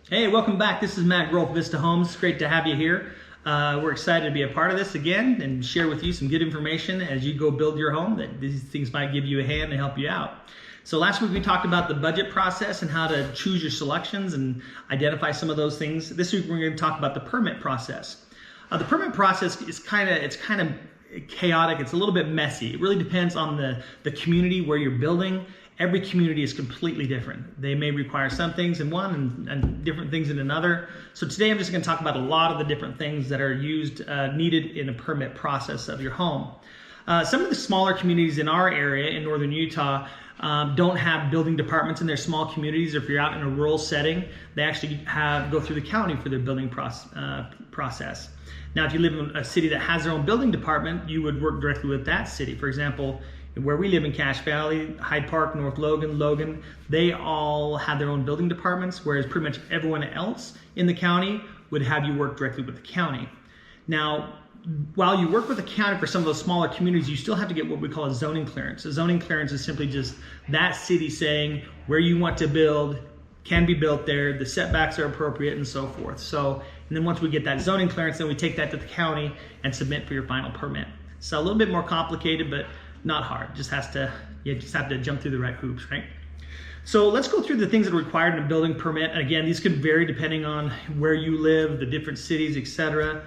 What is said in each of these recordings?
Hey, welcome back. This is Matt Grohl, Vista Homes. It's great to have you here. We're excited to be a part of this again and share with you some good information as you go build your home, that these things might give you a hand and help you out. So last week we talked about the budget process and how to choose your selections and identify some of those things. This week we're going to talk about the permit process. The permit process is kind of chaotic. It's a little bit messy. It really depends on the community where you're building. Every community is completely different. They may require some things in one and different things in another. So today I'm just going to talk about a lot of the different things that are needed in a permit process of your home. Some of the smaller communities in our area in northern Utah don't have building departments in their small communities. Or if you're out in a rural setting, they actually go through the county for their building process. Now, if you live in a city that has their own building department, you would work directly with that city. For example, where we live in Cache Valley, Hyde Park, North Logan, they all have their own building departments, whereas pretty much everyone else in the county would have you work directly with the county. Now, while you work with the county for some of those smaller communities, you still have to get what we call a zoning clearance. A zoning clearance is simply just that city saying where you want to build can be built there, the setbacks are appropriate, and so forth. So, and then once we get that zoning clearance, then we take that to the county and submit for your final permit. So a little bit more complicated, but not hard. You just have to jump through the right hoops, right? So let's go through the things that are required in a building permit. And again, these could vary depending on where you live, the different cities, etc.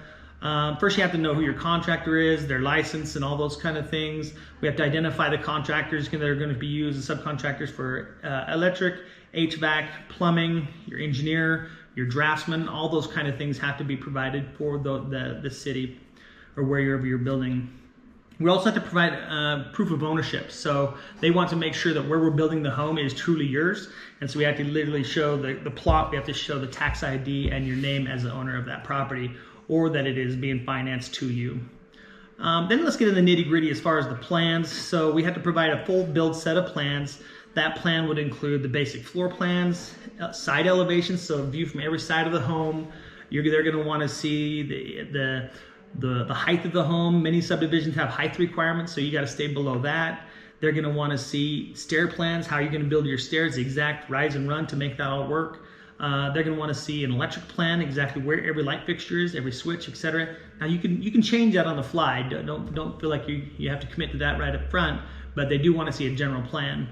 First, you have to know who your contractor is, their license, and all those kind of things. We have to identify the contractors that are going to be used as subcontractors for electric, HVAC, plumbing, your engineer, your draftsman. All those kind of things have to be provided for the city or wherever you're building. We also have to provide proof of ownership. So they want to make sure that where we're building the home is truly yours. And so we have to literally show the plot, we have to show the tax ID and your name as the owner of that property, or that it is being financed to you. Then let's get into the nitty gritty as far as the plans. So we have to provide a full build set of plans. That plan would include the basic floor plans, side elevations, so a view from every side of the home. They're gonna wanna see the height of the home. Many subdivisions have height requirements, so you got to stay below that. They're going to want to see stair plans, how you're going to build your stairs, the exact rise and run to make that all work. They're going to want to see an electric plan, exactly where every light fixture is, every switch, etc. Now you can change that on the fly. Don't feel like you have to commit to that right up front, but they do want to see a general plan.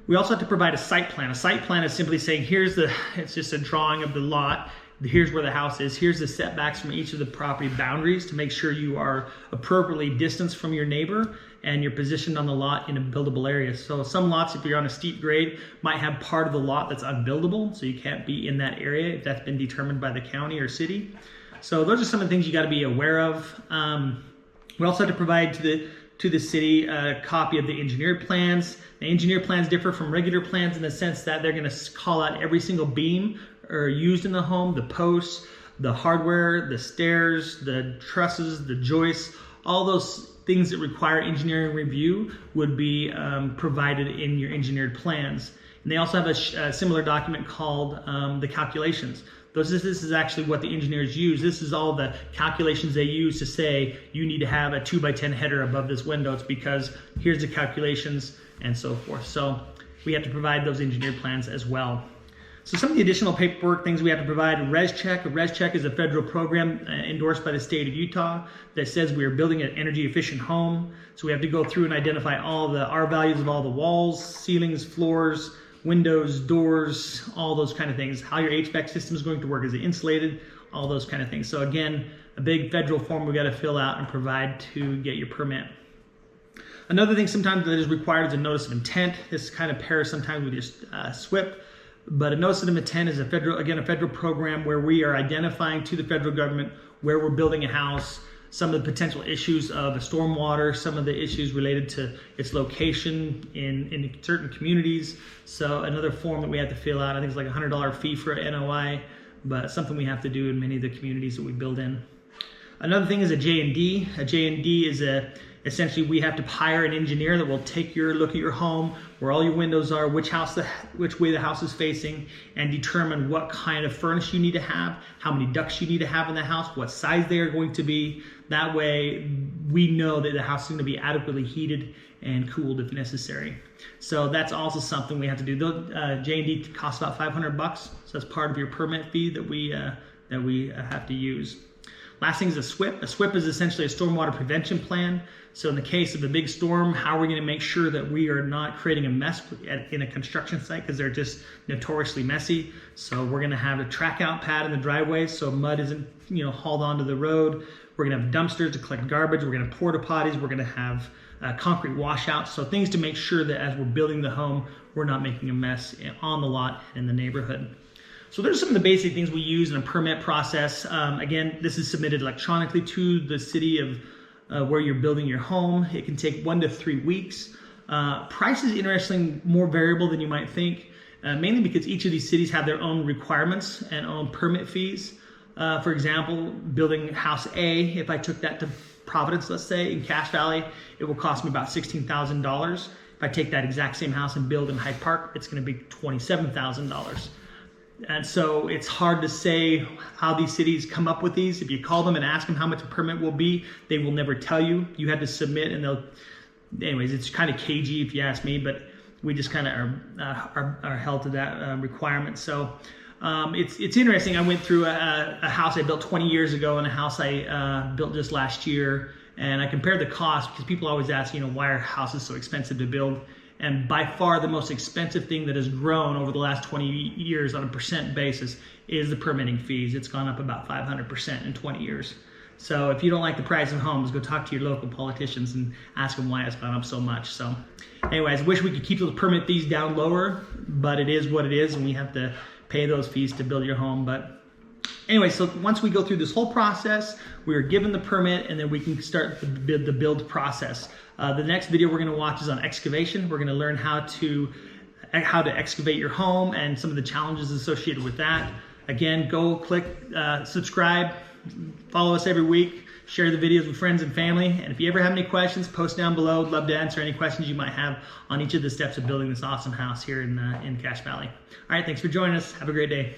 We also have to provide a site plan. A site plan is simply saying it's just a drawing of the lot. Here's where the house is. Here's the setbacks from each of the property boundaries to make sure you are appropriately distanced from your neighbor and you're positioned on the lot in a buildable area. So some lots, if you're on a steep grade, might have part of the lot that's unbuildable, so you can't be in that area if that's been determined by the county or city. So those are some of the things you got to be aware of. We also have to provide to the city a copy of the engineered plans. The engineered plans differ from regular plans in the sense that they're going to call out every single beam or used in the home, the posts, the hardware, the stairs, the trusses, the joists, all those things that require engineering review would be provided in your engineered plans. And they also have a similar document called the calculations. This is actually what the engineers use. This is all the calculations they use to say you need to have a 2x10 header above this window. It's because here's the calculations and so forth. So we have to provide those engineered plans as well. So some of the additional paperwork things we have to provide, a res check. A res check is a federal program endorsed by the state of Utah that says we are building an energy efficient home. So we have to go through and identify all the R values of all the walls, ceilings, floors, windows, doors, all those kind of things. How your HVAC system is going to work, is it insulated, all those kind of things. So again, a big federal form we got to fill out and provide to get your permit. Another thing sometimes that is required is a notice of intent. This kind of pairs sometimes with your SWIP. But a notice of intent is a federal program where we are identifying to the federal government where we're building a house, some of the potential issues of the stormwater, some of the issues related to its location in certain communities. So another form that we have to fill out, I think it's like a $100 fee for an NOI, but something we have to do in many of the communities that we build in. Another thing is a J&D. A J&D is essentially we have to hire an engineer that will take your look at your home, where all your windows are, which way the house is facing, and determine what kind of furnace you need to have, how many ducts you need to have in the house, what size they are going to be. That way we know that the house is going to be adequately heated and cooled if necessary. So that's also something we have to do. J&D costs about $500, so that's part of your permit fee that we have to use. Last thing is a SWIP. A SWIP is essentially a stormwater prevention plan. So in the case of a big storm, how are we going to make sure that we are not creating a mess in a construction site, because they're just notoriously messy. So we're going to have a track out pad in the driveway so mud isn't hauled onto the road. We're going to have dumpsters to collect garbage. We're going to have porta potties. We're going to have concrete washouts. So things to make sure that as we're building the home, we're not making a mess on the lot and in the neighborhood. So there's some of the basic things we use in a permit process. Again, this is submitted electronically to the city of where you're building your home. It can take 1 to 3 weeks. Price is interesting, more variable than you might think, mainly because each of these cities have their own requirements and own permit fees. For example, building house A, if I took that to Providence, let's say, in Cache Valley, it will cost me about $16,000. If I take that exact same house and build in Hyde Park, it's going to be $27,000. And so it's hard to say how these cities come up with these. If you call them and ask them how much a permit will be, they will never tell you. You had to submit, and anyways, it's kind of cagey if you ask me, but we just kind of are held to that requirement. So it's interesting. I went through a house I built 20 years ago and a house I built just last year, and I compared the cost, because people always ask, why are houses so expensive to build? And by far the most expensive thing that has grown over the last 20 years on a percent basis is the permitting fees. It's gone up about 500% in 20 years. So if you don't like the price of homes, go talk to your local politicians and ask them why it's gone up so much. So anyways, I wish we could keep those permit fees down lower, but it is what it is, and we have to pay those fees to build your home. But anyway, so once we go through this whole process, we are given the permit, and then we can start the build process. The next video we're going to watch is on excavation. We're going to learn how to excavate your home and some of the challenges associated with that. Again, go click subscribe, follow us every week, share the videos with friends and family, and if you ever have any questions, post down below. I'd love to answer any questions you might have on each of the steps of building this awesome house here in Cache Valley. All right, thanks for joining us. Have a great day.